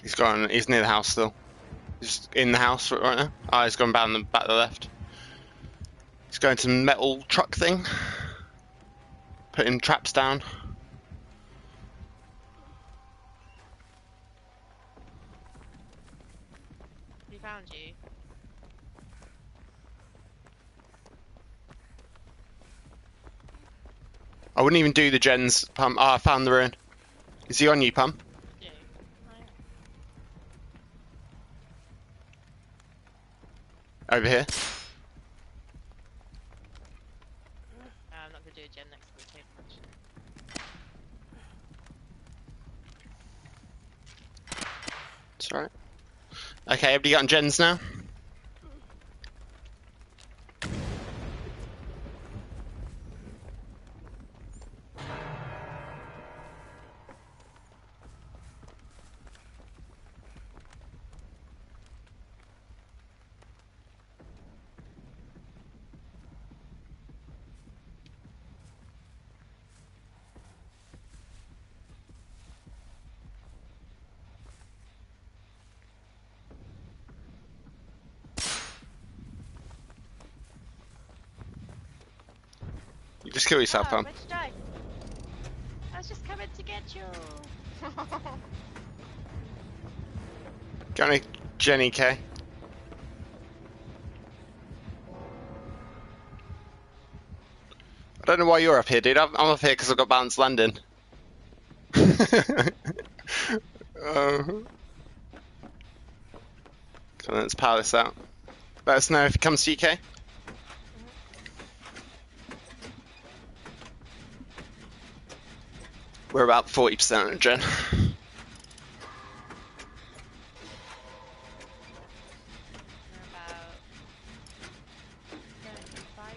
He's gone. He's near the house still. He's in the house right now. Ah, he's gone down the back to the left. He's going to the metal truck thing. Putting traps down. He found you. I wouldn't even do the gens pump. Ah, I found the ruin. Is he on you, Pum? You. Over here. I'm not gonna do a gen next to the table, actually. It's alright. Okay, everybody got on gens now? You just kill yourself, Pum. Where'd you die? I was just coming to get you. Go on, Jenny K. I don't know why you're up here, dude. I'm up here because I've got balanced landing. So let's power this out. Let us know if it comes to UK. We're about 40% on gen. We're about 75.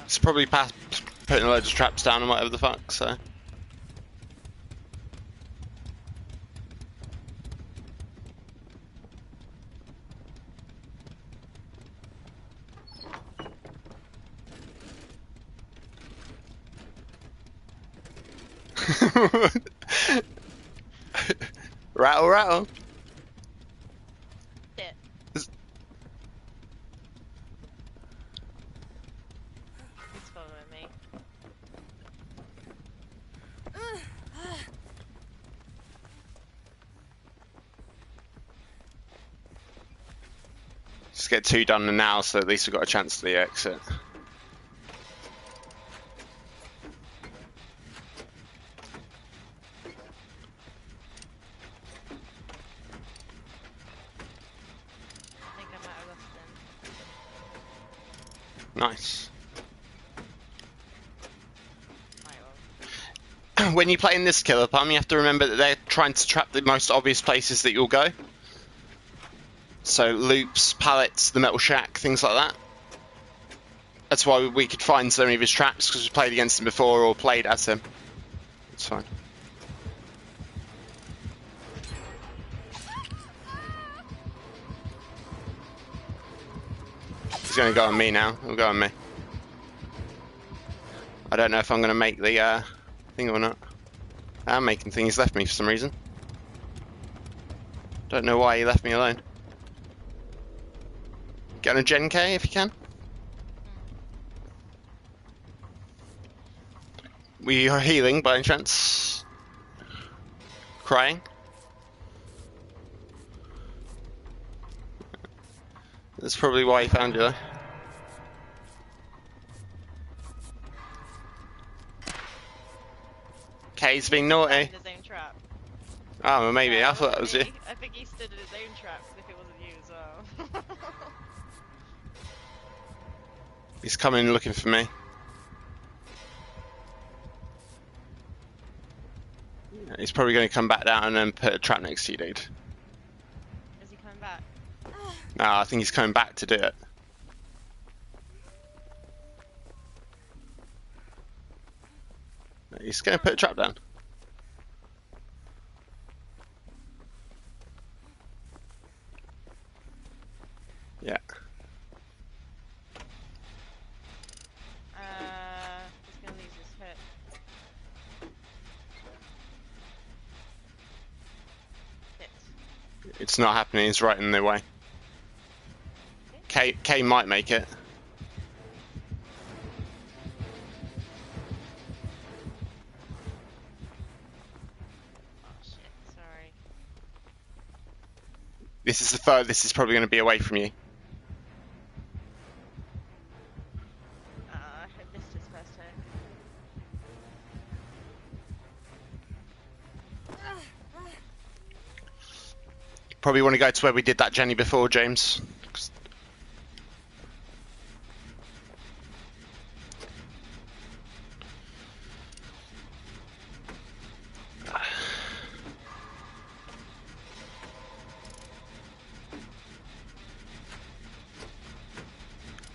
It's probably past putting loads of traps down and whatever the fuck, so. Rattle, rattle. Shit. Just get 2 done now, so at least we've got a chance to the exit. I think I might have lost him. Nice. Might have. When you play in this killer palm, you have to remember that they're trying to trap the most obvious places that you'll go. So loops, pallets, the metal shack, things like that. That's why we could find so many of his traps, because we played against him before or played as him. It's fine. He's going to go on me now. He'll go on me. I don't know if I'm going to make the thing or not. I'm making thing. He's left me for some reason. Don't know why he left me alone. Get on a Gen K if you can. We are healing by any chance. Crying. That's probably why he found you though. K's being naughty. In his own trap. Oh, well, maybe. Yeah, I thought that was you. I think he stood in his own traps if it wasn't you as well. He's coming looking for me. He's probably going to come back down and then put a trap next to you, dude. Is he coming back? No, I think he's coming back to do it. He's going to put a trap down. Yeah. He's gonna lose his hit. Hit. It's not happening. He's right in the way. K might make it. Oh shit, sorry. This is the third. This is probably going to be away from you. I missed his first hit. Probably want to go to where we did that Jenny before, James.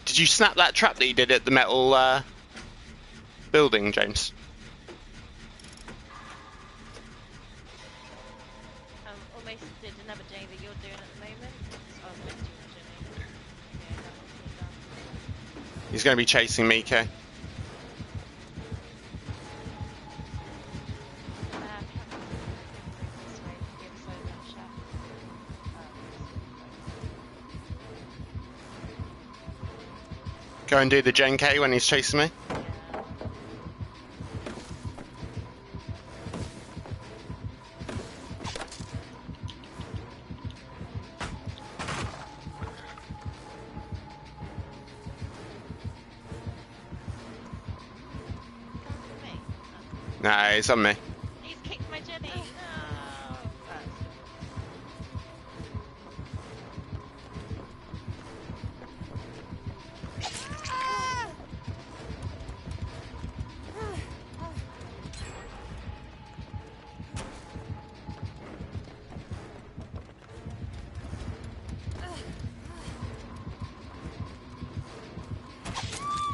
Did you snap that trap that you did at the metal building, James? Almost did another Jenny that you're doing at the moment. Oh, I'm next to you, Jenny. Okay, that one's been done. He's going to be chasing me, Kay. This way, the other side of that shaft. Go and do the Gen K when he's chasing me. Yeah. Nah, he's on me. He's kicked my Jenny. No.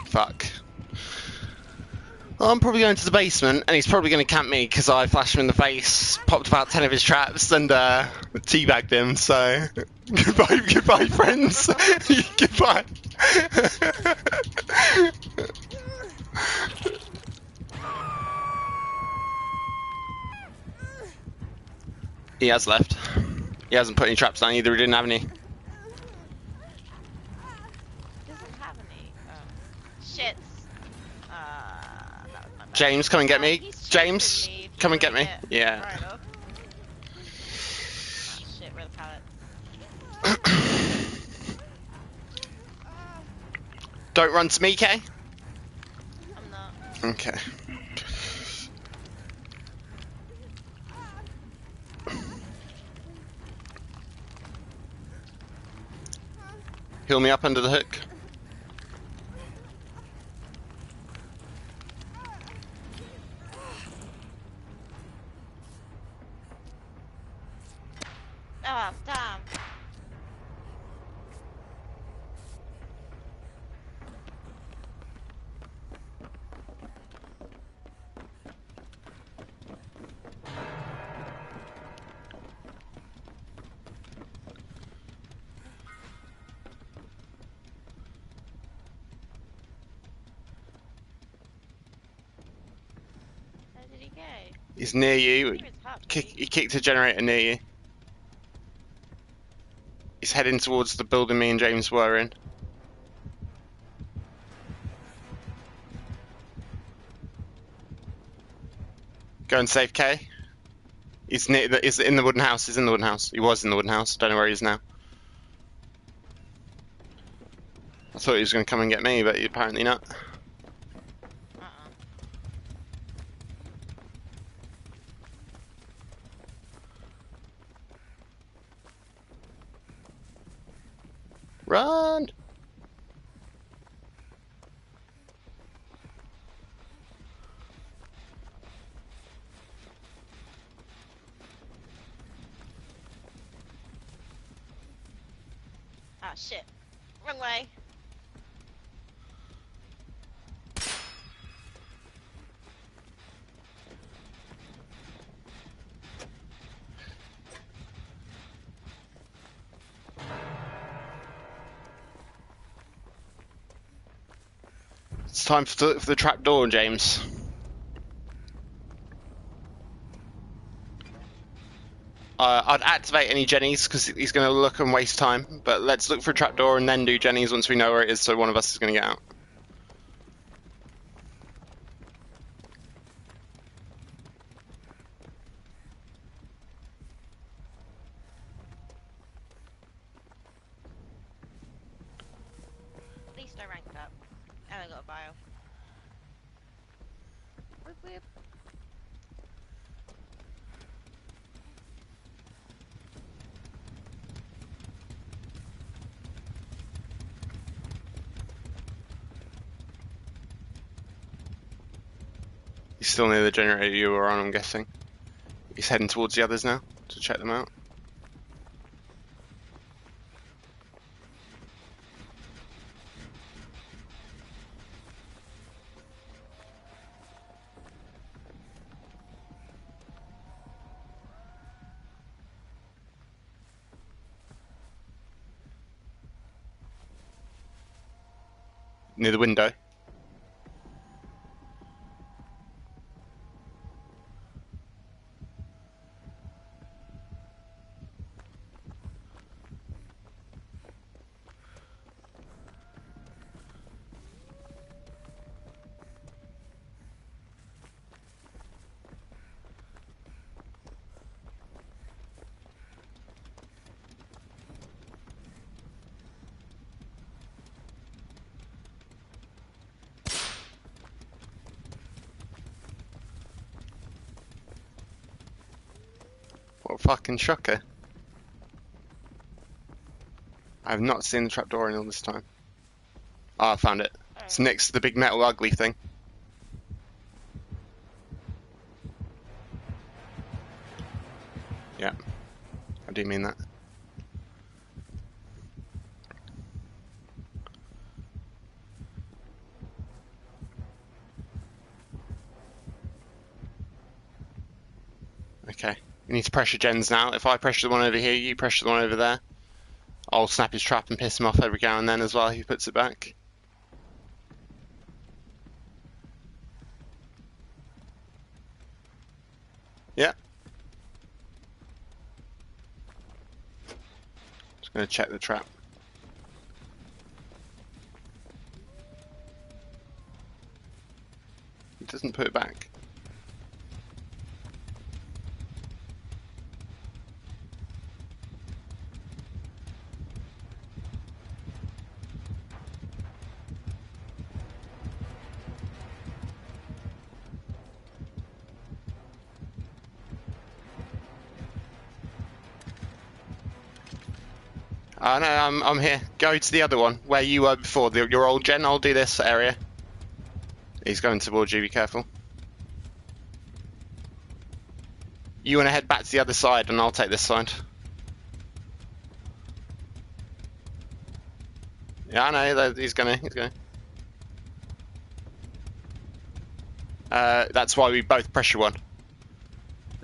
Fuck. Well, I'm probably going to the basement, and he's probably going to camp me because I flashed him in the face, popped about 10 of his traps, and teabagged him. So, goodbye, friends. Goodbye. He has left. He hasn't put any traps down either. He didn't have any. He doesn't have any. Shit. That was my bad. James, come and get me. He's James, chasing me, come and get me. doing it Yeah. right off. Ah, shit, where are the pallets? Don't run to me, Kay. I'm not. Okay. Heal me up under the hook. Ah, damn. Where did he go? He's near you. He was heartbeat. He kicked a generator near you. He's heading towards the building me and James were in. Go and save Kay. He's near. He's in the wooden house. He's in the wooden house. He was in the wooden house. Don't know where he is now. I thought he was going to come and get me, but apparently not. Run! Ah, shit. Wrong way. It's time for the trap door, James. I'd activate any jennies because he's going to look and waste time. But let's look for a trap door and then do jennies once we know where it is, so one of us is going to get out. At least I ranked up. And I got a bio. Whip whip. He's still near the generator you were on, I'm guessing. He's heading towards the others now to check them out. Near the window. What a fucking shocker. I have not seen the trapdoor in all this time. Ah, I found it. It's next to the big metal ugly thing. Yeah, I do mean that. Okay, we need to pressure gens now. If I pressure the one over here, you pressure the one over there. I'll snap his trap and piss him off every now and then as well. He puts it back. Yeah. Just gonna check the trap. He doesn't put it back. Oh no, I'm here. Go to the other one where you were before. Your old gen. I'll do this area. He's going towards you. Be careful. You want to head back to the other side, and I'll take this side. Yeah, I know. He's gonna. That's why we both pressure one,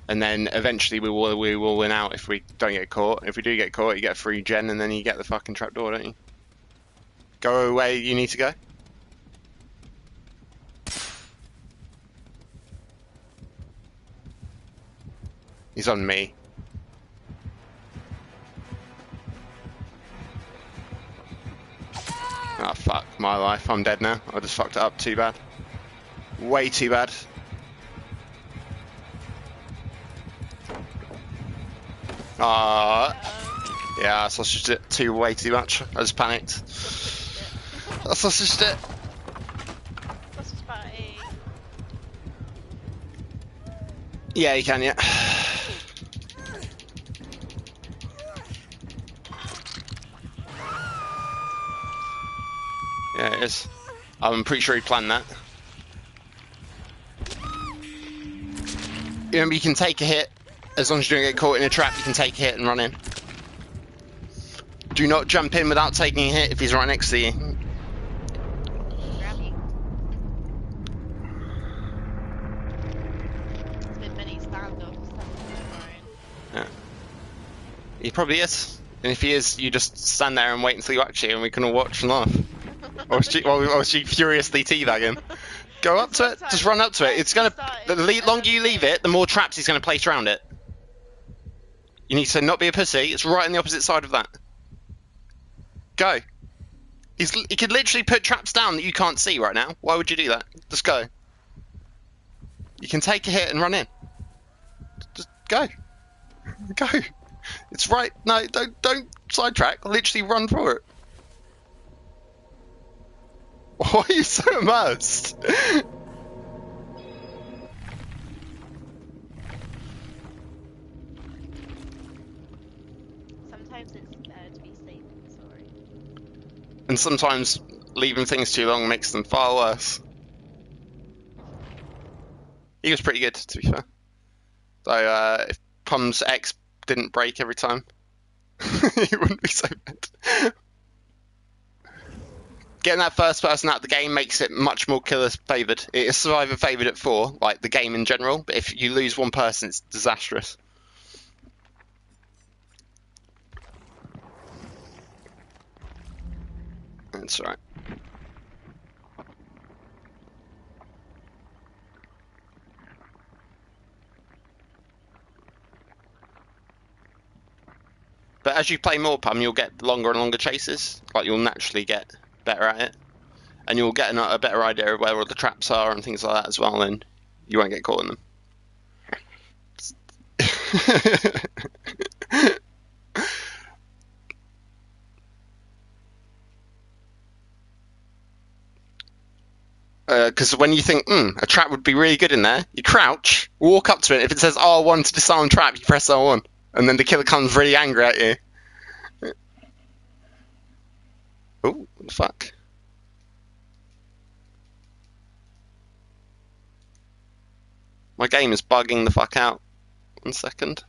and then eventually we will win out if we don't get caught. If we do get caught, you get a free gen, and then you get the fucking trapdoor, don't you? Go where you need to go. He's on me. Oh fuck my life, I'm dead now. I just fucked it up too bad. Way too bad. Yeah, I sausaged it way too much. I just panicked. I sausaged it. Sausage party. Yeah, you can, yeah. Yeah, it is. I'm pretty sure he planned that. Remember, you can take a hit. As long as you don't get caught in a trap, you can take a hit and run in. Do not jump in without taking a hit if he's right next to you. Grab you. It's been many standoffs. Yeah. He probably is. And if he is, you just stand there and wait until you actually, and we can all watch and laugh. Or she furiously teabag him. Go up to it. Just run up to it. It's gonna. The longer you leave it, the more traps he's gonna place around it. You need to not be a pussy. It's right on the opposite side of that. Go. He could literally put traps down that you can't see right now. Why would you do that? Just go. You can take a hit and run in. Just go. Go. It's right. No, don't sidetrack. Literally run for it. Why are you so immersed? Sometimes it's better to be safe than sorry. And sometimes leaving things too long makes them far worse. He was pretty good, to be fair. So if Pum's X didn't break every time, he wouldn't be so bad. Getting that first person out of the game makes it much more killer favoured. It is survivor favoured at 4, like the game in general, but if you lose one person, it's disastrous. That's right. But as you play more Pum, you'll get longer and longer chases. Like, you'll naturally get better at it. And you'll get a better idea of where all the traps are and things like that as well, and you won't get caught in them. Because when you think, a trap would be really good in there, you crouch, walk up to it. If it says R1 to disarm trap, you press R1. And then the killer comes really angry at you. Oh, what the fuck? My game is bugging the fuck out. 1 second.